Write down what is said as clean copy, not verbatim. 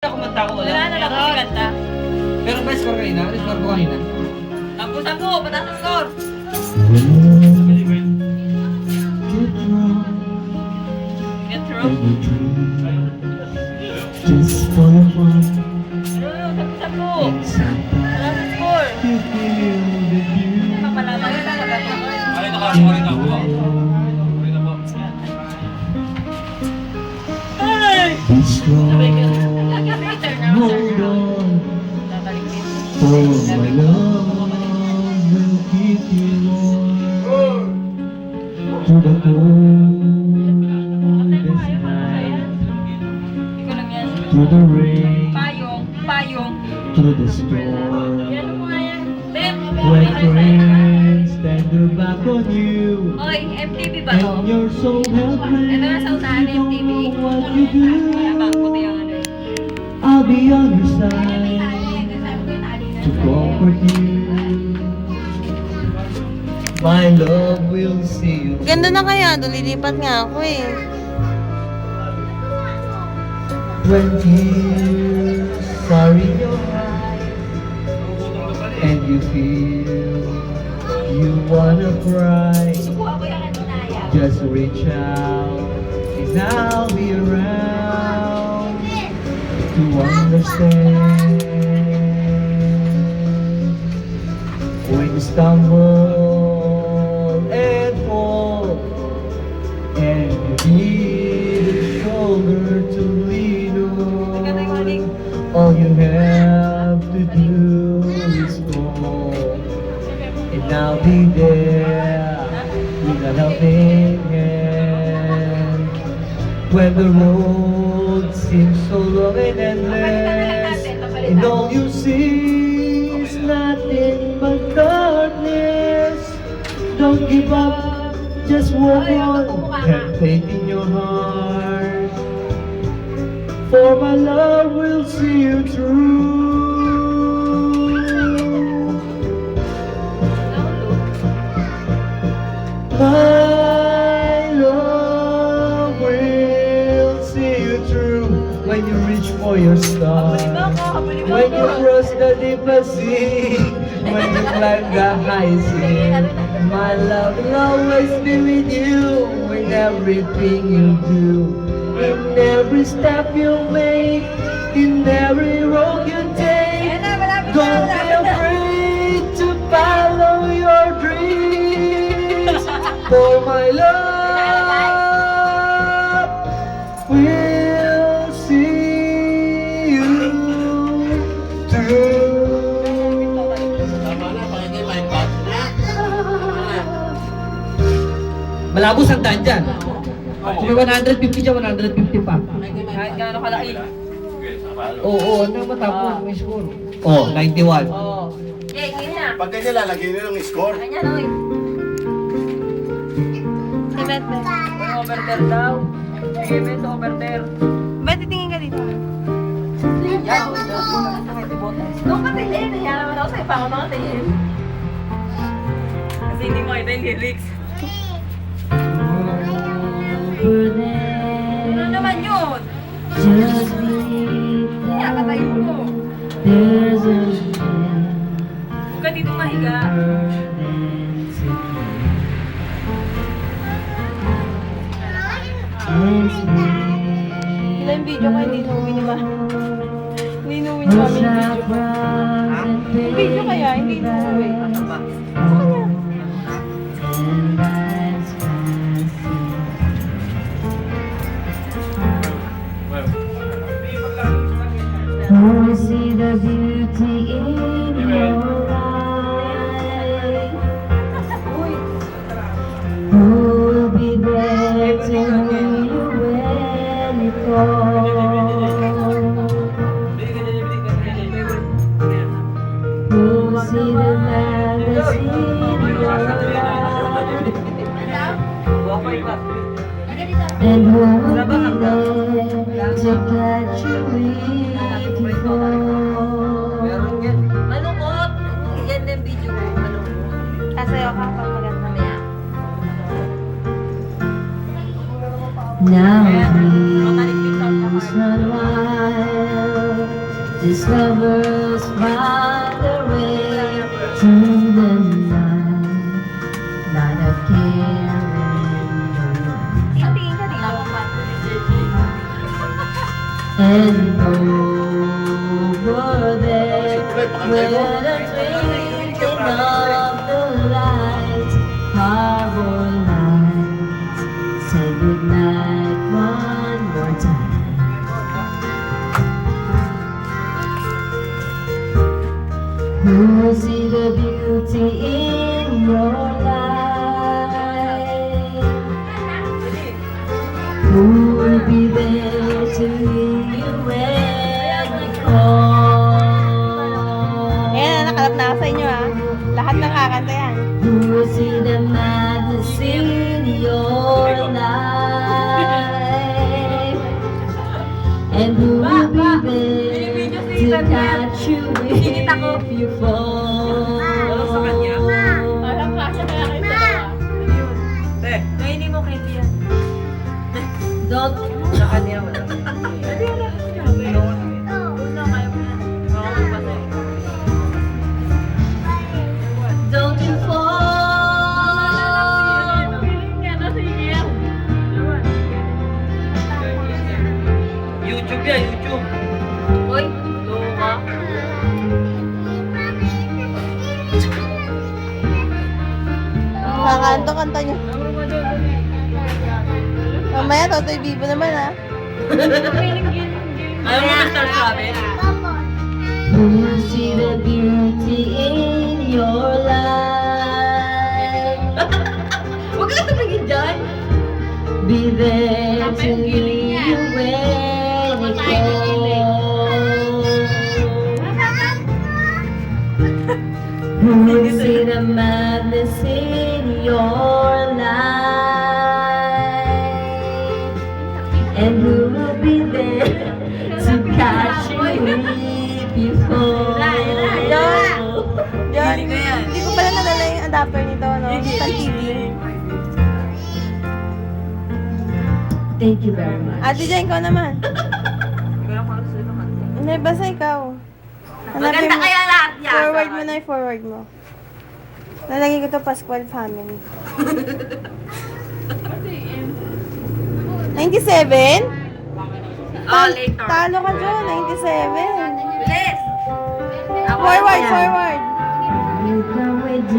Kumanta ko wala. Wala na lang kasi kanta. Pero ba score kanina? Ano score ko kanina? 10-10, pataas ang score. Get through. Just for one 10-10. and sometimes Pataas ang score. you feel that you Mapalaman na lang. Ay, nakakulit ako. be strong. Hold on, for my love will keep you warm to the coldest night, to the rain, Payong. to the storm. Yan mo nga yan. Beb, When friends stand their back on you Oy, MTV ba to? and you're so helpless, Ito na sa unahan, you don't MTV. know what you do. Bang, puti yung ano eh. I'll be on your side to comfort you. My love will see you. Ganda na kaya, doon lilipat nga ako eh. When tears are in your eyes and you feel you wanna cry, Subuha ko yung kanina. just reach out and I'll be around to understand. When you stumble and fall and you need a shoulder to lean on, all you have to do is call and I'll be there with a helping hand. When the road seems so long and endless, and all you see is nothing but darkness, don't give up, just walk on, have faith in your heart, for my love will see you through. My love will see you through when you reach for your star, when you cross the deepest sea, when you climb the highest hill. My love will always be with you in everything you do, in every step you make, in every road you take. Don't be afraid to follow your dreams, for my love will see you through. Malabo sa daan dyan. Kung may 150 dyan, 150 pa. Kahit gaano kalaki. Oo, ano matapos may score? Oh, 91. Oo. Okay, ganyan na. Pag ganyan lalagyan nyo ng score. Ganyan, oy. Si Bet Bet. May over there daw. Sige, Bet, over there. Bet, titingin ka dito. Yan, doon ka tingin. Kaya naman ako sa'yo, pango nakatingin. Kasi hindi mo kita yung lyrics. Ano naman yun? Kaya katayo mo. Huwag ka dito mahiga. Ilan video ko hindi inuwi ni Ma. Hindi inuwi ni Mami yung video. Yung video kaya, hindi inuwi. Oh, see the beauty in your eyes. Who will be there to hold you when you fall? Who will see the man that's in your eyes? And who will be there to catch you if you fall? Malungkot. Yan din video ko. Malungkot. Kasayo ka pag maganda. Now please run wild These lovers find their way through the night, not a care in the world. Tingin ka dito. And over there, where the twinkling of the lights, harbor lights, say goodnight one more time. Who will see the beauty in your life? Who will be there to hear you when you call? Ayan, nakalap na ako sa inyo ah. Lahat ng kakanta yan. Who will see the madness in your life? And who will be there to catch you if you fall? Alam ka siya kaya kayo dalawa. Kainin mo kay Tia. Don't Sa kanya wala. Don't you fall. YouTube yan, YouTube. Uy, luka. Kakanto, kanta nyo. Mamaya, Totoy Bibo naman ah. Ayaw mo ma-start sa amin? Who will see the beauty in your life? Huwag ka tumingin dyan. Be there to lead you when you fall. Who will see the madness in your life? And who will be there to catch you if you fall? John, hindi ko pala nadala yung adapter nito, no? Sa TV. Thank you very much. Ate Jen, ikaw naman. Hindi, basta ikaw. Hanapin Maganda mo. kaya lahat yan. Forward mo na yung forward mo. Nalagay ko to Pascual Family. 97? Oh, later. Talo ka, John. 97. Bilis! Forward, forward. You come with